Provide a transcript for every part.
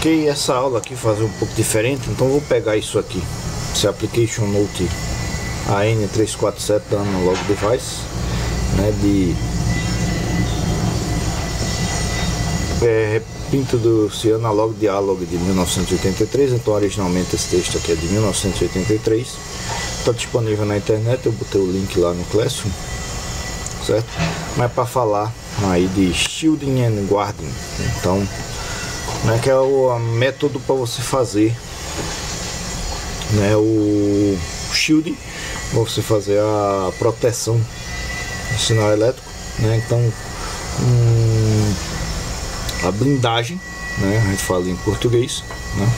Ok, essa aula aqui fazer um pouco diferente, então vou pegar isso aqui, esse Application Note AN347 da Analog Device, né, de repinto do Analog Dialogue de 1983. Então originalmente esse texto aqui é de 1983, está disponível na internet, eu botei o link lá no Classroom, certo? Mas para falar aí de shielding and guarding, então, né, que é o método para você fazer, né, o shielding, para você fazer a proteção do sinal elétrico, né? Então a blindagem, né, a gente fala em português, né?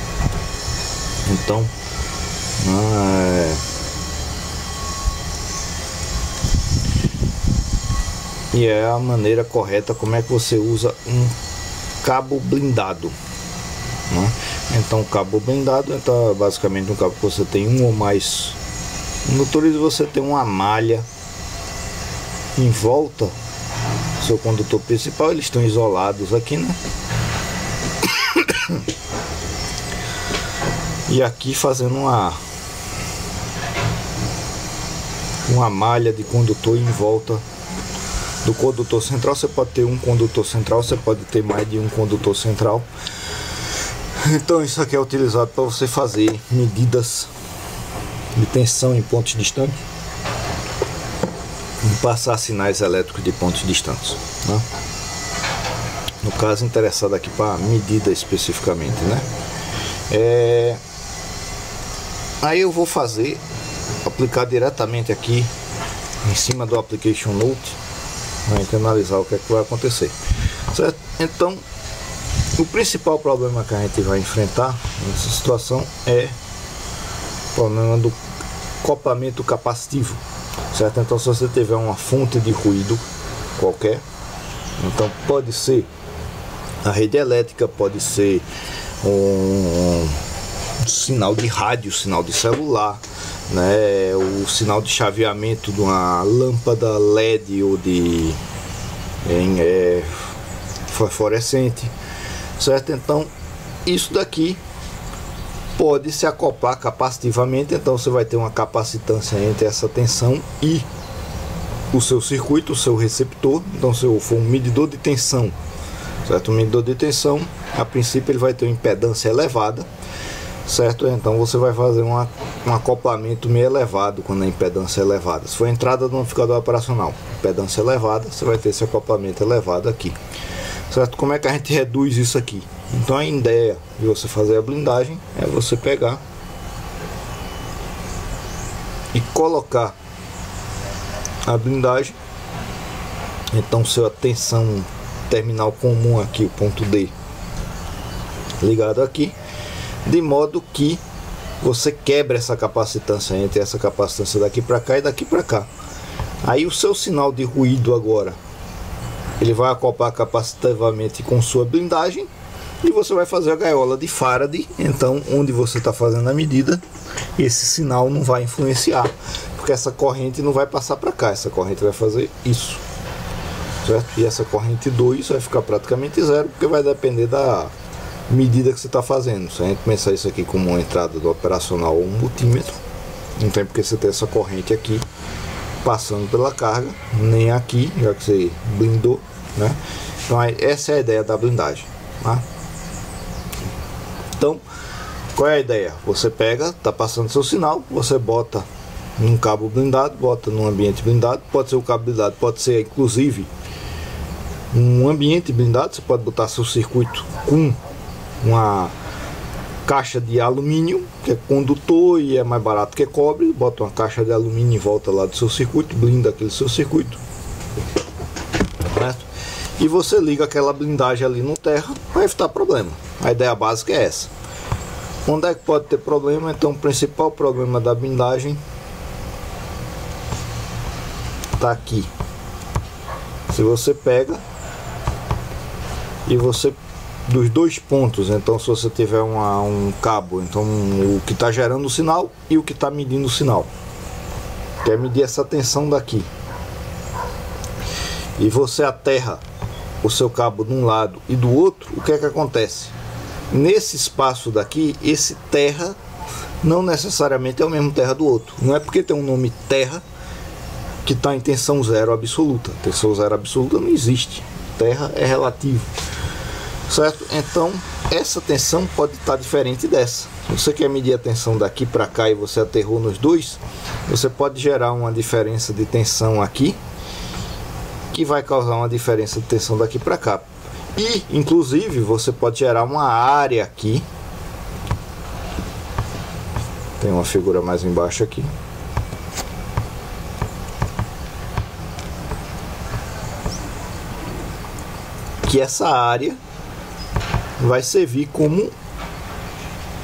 Então e é a maneira correta como é que você usa um cabo blindado, né? Então cabo blindado, então basicamente um cabo que você tem um ou mais condutores, você tem uma malha em volta do seu condutor principal, eles estão isolados aqui, né? E aqui fazendo uma malha de condutor em volta do condutor central. Você pode ter um condutor central, você pode ter mais de um condutor central. Então isso aqui é utilizado para você fazer medidas de tensão em pontos distantes e passar sinais elétricos de pontos distantes, né? No caso interessado aqui para medida especificamente, né? Aí eu vou aplicar diretamente aqui em cima do Application Note, para gente analisar o que é que vai acontecer, certo? Então o principal problema que a gente vai enfrentar nessa situação é o problema do acoplamento capacitivo, certo? Então se você tiver uma fonte de ruído qualquer, então pode ser a rede elétrica, pode ser um sinal de rádio, sinal de celular, né, o sinal de chaveamento de uma lâmpada LED ou de fluorescente, certo? Então isso daqui pode se acoplar capacitivamente, então você vai ter uma capacitância entre essa tensão e o seu circuito, o seu receptor. Então se for um medidor de tensão, certo? Um medidor de tensão, a princípio ele vai ter uma impedância elevada, certo? Então você vai fazer um acoplamento meio elevado quando a impedância é elevada. Se for a entrada do amplificador operacional, impedância elevada, você vai ter esse acoplamento elevado aqui, certo? Como é que a gente reduz isso aqui? Então a ideia de você fazer a blindagem é você pegar e colocar a blindagem, então sua tensão terminal comum aqui, o ponto D ligado aqui, de modo que você quebra essa capacitância entre essa capacitância daqui para cá e daqui para cá. Aí o seu sinal de ruído agora ele vai acoplar capacitivamente com sua blindagem e você vai fazer a gaiola de Faraday. Então onde você está fazendo a medida, esse sinal não vai influenciar, porque essa corrente não vai passar para cá, essa corrente vai fazer isso, certo? E essa corrente 2 vai ficar praticamente zero, porque vai depender da medida que você está fazendo. Se a gente pensar isso aqui como uma entrada do operacional ou um multímetro, não tem porque você ter essa corrente aqui passando pela carga, nem aqui, já que você blindou, né? Então essa é a ideia da blindagem, tá? Então qual é a ideia? Você pega, tá passando seu sinal, você bota num cabo blindado, bota num ambiente blindado. Pode ser o cabo blindado, pode ser inclusive um ambiente blindado. Você pode botar seu circuito com uma caixa de alumínio, que é condutor e é mais barato que cobre. Bota uma caixa de alumínio em volta lá do seu circuito, blinda aquele seu circuito, certo? E você liga aquela blindagem ali no terra para evitar problema. A ideia básica é essa. Onde é que pode ter problema? Então o principal problema da blindagem está aqui. Se você pega e você dos dois pontos, então se você tiver um cabo, então o que está gerando o sinal e o que está medindo o sinal, quer medir essa tensão daqui, e você aterra o seu cabo de um lado e do outro, o que é que acontece? nesse espaço daqui, esse terra não necessariamente é o mesmo terra do outro. Não é porque tem um nome terra que está em tensão zero absoluta. Tensão zero absoluta não existe. Terra é relativo, certo? Então essa tensão pode estar diferente dessa. Se você quer medir a tensão daqui para cá e você aterrou nos dois, você pode gerar uma diferença de tensão aqui, que vai causar uma diferença de tensão daqui para cá. E inclusive você pode gerar uma área aqui. Tem uma figura mais embaixo aqui. Que essa área vai servir como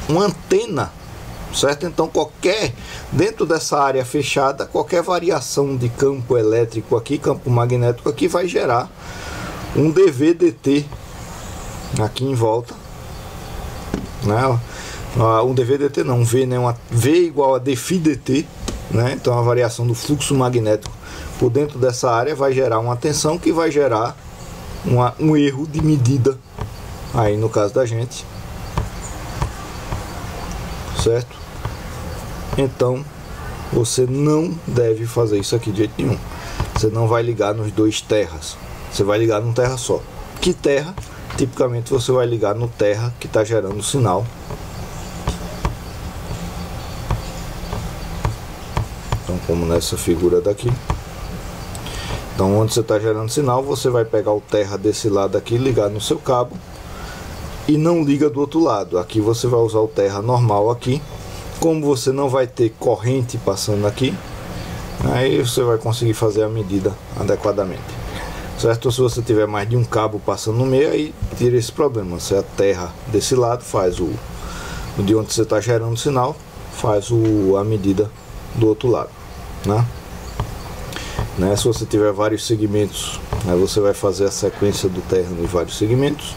uma antena, certo? Então dentro dessa área fechada, qualquer variação de campo elétrico aqui, campo magnético aqui, vai gerar um dV/dt aqui em volta, né? Um dV/dt não, um V, né? V igual a dφ/dt, né? Então a variação do fluxo magnético por dentro dessa área vai gerar uma tensão que vai gerar um erro de medida aí no caso da gente, certo? Então você não deve fazer isso aqui de jeito nenhum. Você não vai ligar nos dois terras, você vai ligar num terra só. Que terra? Tipicamente você vai ligar no terra que está gerando o sinal. Então, como nessa figura daqui. Então, onde você está gerando sinal, você vai pegar o terra desse lado aqui, ligar no seu cabo e não liga do outro lado. Aqui você vai usar o terra normal aqui. Como você não vai ter corrente passando aqui, aí você vai conseguir fazer a medida adequadamente, certo? Se você tiver mais de um cabo passando no meio, aí tira esse problema. Você a terra desse lado, faz o de onde você está gerando sinal, faz a medida do outro lado, né? Se você tiver vários segmentos, aí você vai fazer a sequência do terra nos vários segmentos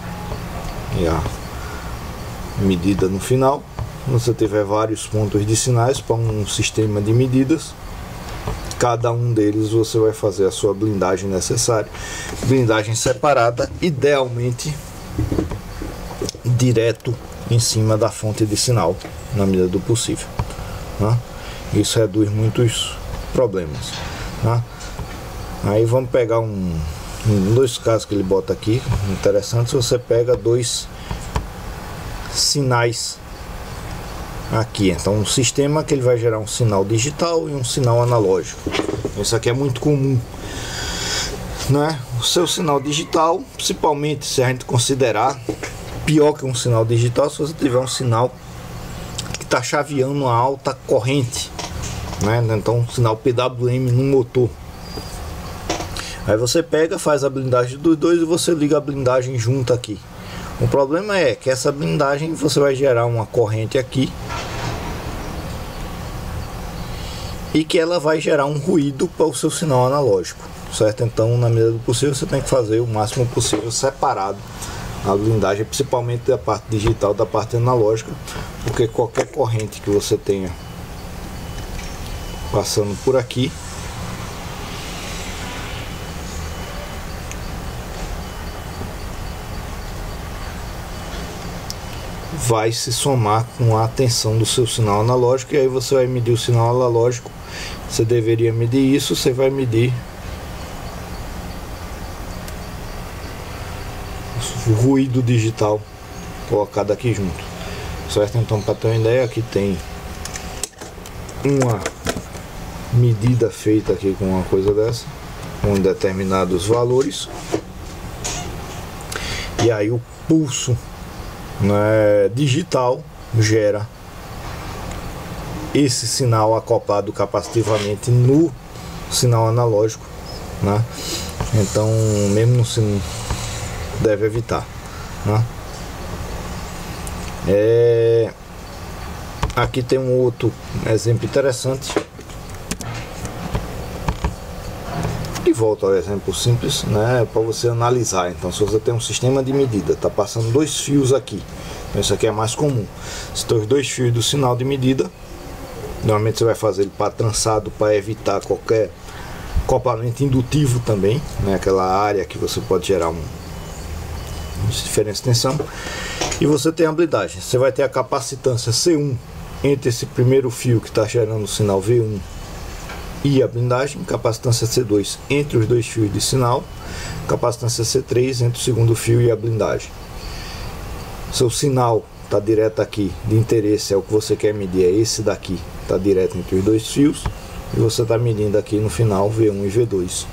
e a medida no final. Se você tiver vários pontos de sinais para um sistema de medidas, cada um deles você vai fazer a sua blindagem necessária, blindagem separada, idealmente direto em cima da fonte de sinal, na medida do possível, né? Isso reduz muitos problemas, né? Aí vamos pegar dois casos que ele bota aqui interessantes. Você pega dois sinais aqui, então um sistema que ele vai gerar um sinal digital e um sinal analógico. Isso aqui é muito comum, né? O seu sinal digital, principalmente se a gente considerar pior que um sinal digital, se você tiver um sinal que está chaveando a alta corrente, né? Então um sinal PWM no motor. Aí você pega, faz a blindagem dos dois e você liga a blindagem junto aqui. O problema é que essa blindagem você vai gerar uma corrente aqui e que ela vai gerar um ruído para o seu sinal analógico, certo? Então, na medida do possível, você tem que fazer o máximo possível separado a blindagem, principalmente da parte digital, da parte analógica, porque qualquer corrente que você tenha passando por aqui vai se somar com a tensão do seu sinal analógico, e aí você vai medir o sinal analógico. Você deveria medir isso, você vai medir o ruído digital colocado aqui junto, certo? Então, para ter uma ideia, aqui tem uma medida feita aqui com uma coisa dessa, com determinados valores, e aí o pulso, né, digital gera esse sinal acoplado capacitivamente no sinal analógico, né? Então, mesmo no sinal, deve evitar, né? Aqui tem um outro exemplo interessante. E volta ao exemplo simples, né, para você analisar. Então, se você tem um sistema de medida, está passando dois fios aqui, então isso aqui é mais comum. Se tem os dois fios do sinal de medida, normalmente você vai fazer ele para trançado, para evitar qualquer acoplamento indutivo também, né, aquela área que você pode gerar diferença de tensão. E você tem a blindagem. Você vai ter a capacitância C1 entre esse primeiro fio que está gerando o sinal V1 e a blindagem, capacitância C2 entre os dois fios de sinal, capacitância C3 entre o segundo fio e a blindagem. Seu sinal está direto aqui, de interesse é o que você quer medir, é esse daqui, está direto entre os dois fios, e você está medindo aqui no final V1 e V2.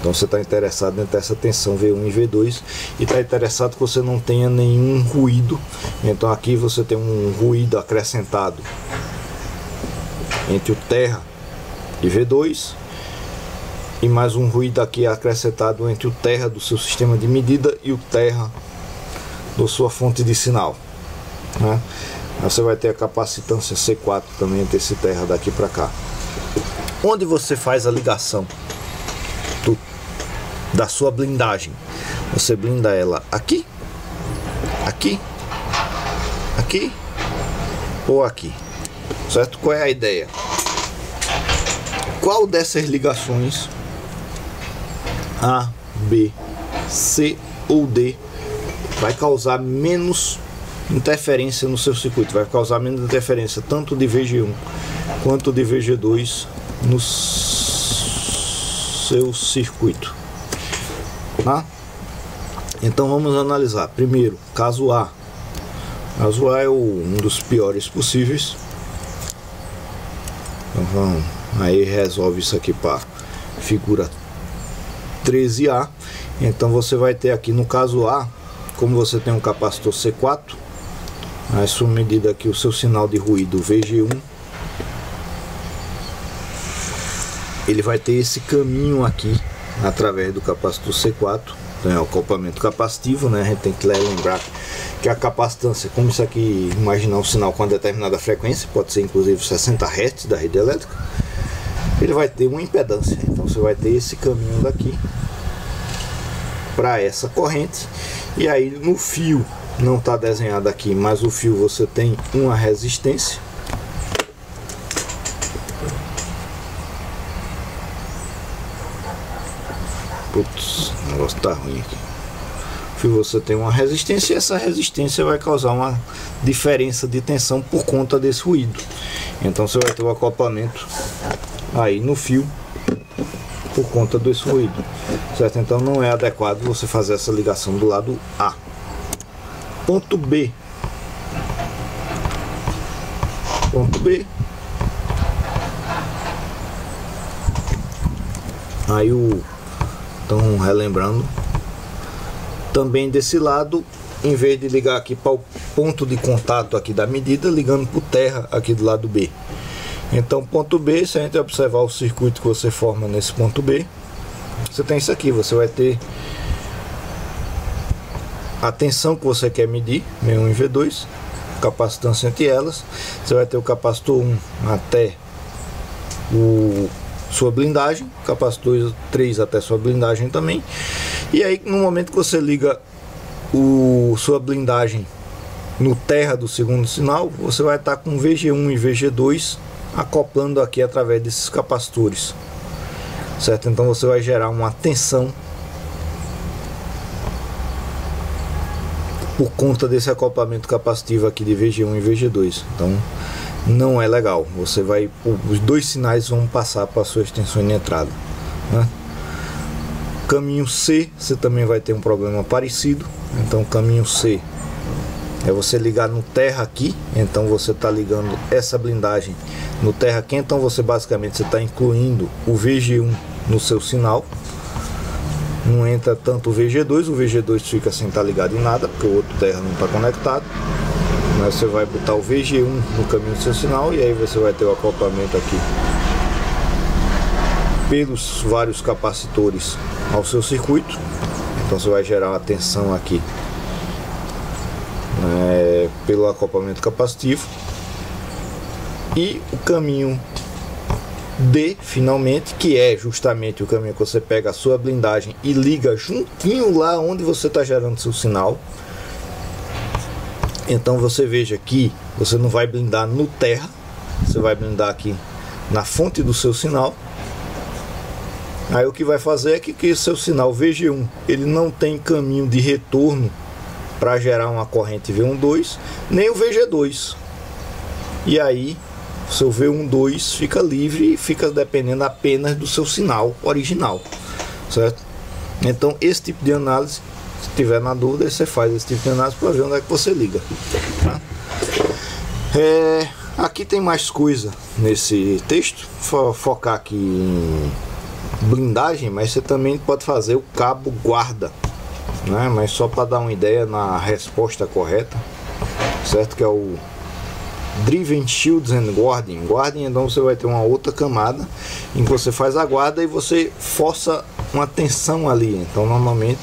Então você está interessado em ter essa tensão V1 e V2 e está interessado que você não tenha nenhum ruído. Então aqui você tem um ruído acrescentado entre o terra e V2 e mais um ruído aqui acrescentado entre o terra do seu sistema de medida e o terra da sua fonte de sinal, né? Você vai ter a capacitância C4 também entre esse terra daqui para cá. Onde você faz a ligação da sua blindagem, você blinda ela aqui, aqui, aqui ou aqui, certo? Qual é a ideia? Qual dessas ligações A, B, C ou D vai causar menos interferência no seu circuito, vai causar menos interferência tanto de VG1 quanto de VG2 no seu circuito, tá? Então vamos analisar. Primeiro, caso A. Caso A é um dos piores possíveis. Então vamos, aí resolve isso aqui para figura 13A. Então você vai ter aqui no caso A, como você tem um capacitor C4, a sua medida aqui, o seu sinal de ruído VG1, ele vai ter esse caminho aqui através do capacitor C4. Então é o acoplamento capacitivo, né? A gente tem que lembrar que a capacitância, como isso aqui, imaginar um sinal com uma determinada frequência, pode ser inclusive 60 Hz da rede elétrica, ele vai ter uma impedância. Então você vai ter esse caminho daqui para essa corrente, e aí no fio não está desenhado aqui, mas o fio você tem uma resistência. Putz, o negócio tá ruim aqui. O fio você tem uma resistência, e essa resistência vai causar uma diferença de tensão por conta desse ruído. Então você vai ter o acoplamento aí no fio por conta desse ruído, certo? Então não é adequado você fazer essa ligação do lado A. Ponto B. Ponto B. Aí então relembrando, também desse lado, em vez de ligar aqui para o ponto de contato aqui da medida, ligando para o terra aqui do lado B. Então ponto B, se a gente observar o circuito que você forma nesse ponto B, você tem isso aqui, você vai ter a tensão que você quer medir, V1 e V2, capacitância entre elas. Você vai ter o capacitor 1 até sua blindagem, capacitor 3 até sua blindagem também. E aí no momento que você liga sua blindagem no terra do segundo sinal, você vai estar com VG1 e VG2 acoplando aqui através desses capacitores, certo? Então você vai gerar uma tensão por conta desse acoplamento capacitivo aqui de VG1 e VG2. Então não é legal. Você vai, os dois sinais vão passar para suas tensões de entrada, né? Caminho C, você também vai ter um problema parecido. Então caminho C é você ligar no terra aqui. Então você está ligando essa blindagem no terra aqui. Então você basicamente está incluindo o VG1 no seu sinal. Não entra tanto o VG2 fica sem estar ligado em nada, porque o outro terra não está conectado. Mas você vai botar o VG1 no caminho do seu sinal, e aí você vai ter o acoplamento aqui pelos vários capacitores ao seu circuito. Então você vai gerar uma tensão aqui pelo acoplamento capacitivo. E o caminho D, finalmente, que é justamente o caminho que você pega a sua blindagem e liga juntinho lá onde você está gerando seu sinal. Então você veja que você não vai blindar no terra, você vai blindar aqui na fonte do seu sinal. Aí o que vai fazer é que o seu sinal VG1 ele não tem caminho de retorno para gerar uma corrente V12, nem o VG2. E aí o seu V12 fica livre e fica dependendo apenas do seu sinal original, certo? Então esse tipo de análise, se tiver na dúvida, você faz esse tipo de análise para ver onde é que você liga, tá? Aqui tem mais coisa nesse texto, vou focar aqui em blindagem, mas você também pode fazer o cabo guarda, né? Mas só para dar uma ideia na resposta correta, certo? Que é o Driven Shields and Guarding. Guarding, então você vai ter uma outra camada em que você faz a guarda e você força uma tensão ali. Então normalmente,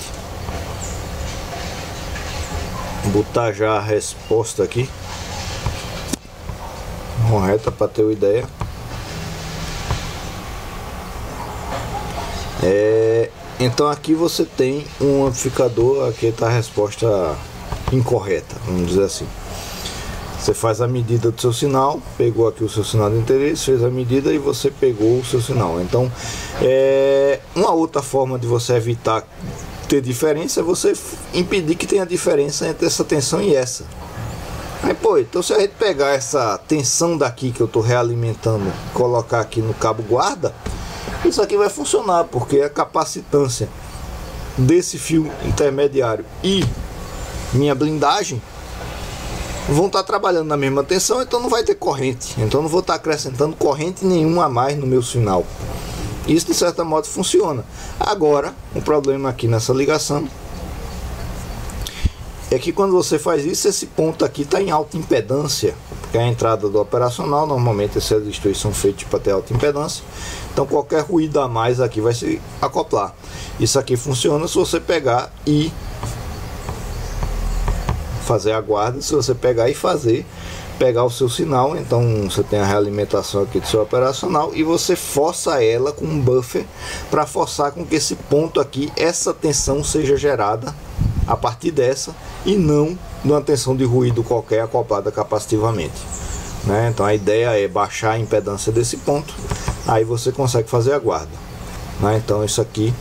vou botar já a resposta aqui correta para ter uma ideia. Então aqui você tem um amplificador, aqui está a resposta incorreta, vamos dizer assim. Você faz a medida do seu sinal, pegou aqui o seu sinal de interesse, fez a medida e você pegou o seu sinal. Então, uma outra forma de você evitar ter diferença é você impedir que tenha diferença entre essa tensão e essa. Aí, então se a gente pegar essa tensão daqui que eu estou realimentando, colocar aqui no cabo guarda, isso aqui vai funcionar, porque a capacitância desse fio intermediário e minha blindagem vão estar trabalhando na mesma tensão, então não vai ter corrente, então não vou estar acrescentando corrente nenhuma a mais no meu sinal. Isso de certa modo funciona. Agora, o problema aqui nessa ligação é que quando você faz isso, esse ponto aqui está em alta impedância, porque a entrada do operacional, normalmente essas distros são feitos para ter alta impedância, então qualquer ruído a mais aqui vai se acoplar. Isso aqui funciona se você pegar e fazer a guarda, se você pegar e pegar o seu sinal, então você tem a realimentação aqui do seu operacional e você força ela com um buffer para forçar com que esse ponto aqui, essa tensão seja gerada a partir dessa e não de uma tensão de ruído qualquer acoplada capacitivamente, né? Então a ideia é baixar a impedância desse ponto, aí você consegue fazer a guarda, né? Então isso aqui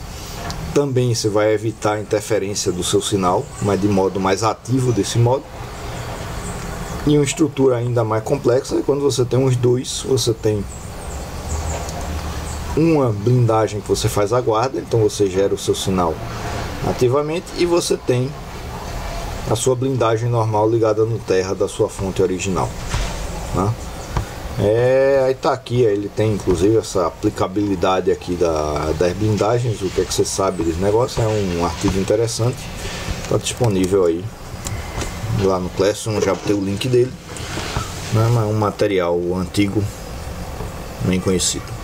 também você vai evitar a interferência do seu sinal, mas de modo mais ativo desse modo. E uma estrutura ainda mais complexa é quando você tem os dois, você tem uma blindagem que você faz a guarda, então você gera o seu sinal ativamente, e você tem a sua blindagem normal ligada no terra da sua fonte original, né? Aí tá aqui, ele tem inclusive essa aplicabilidade aqui das blindagens, o que é que você sabe desse negócio, é um artigo interessante, está disponível aí lá no Classroom, já tem o link dele, né? Mas é um material antigo, bem conhecido.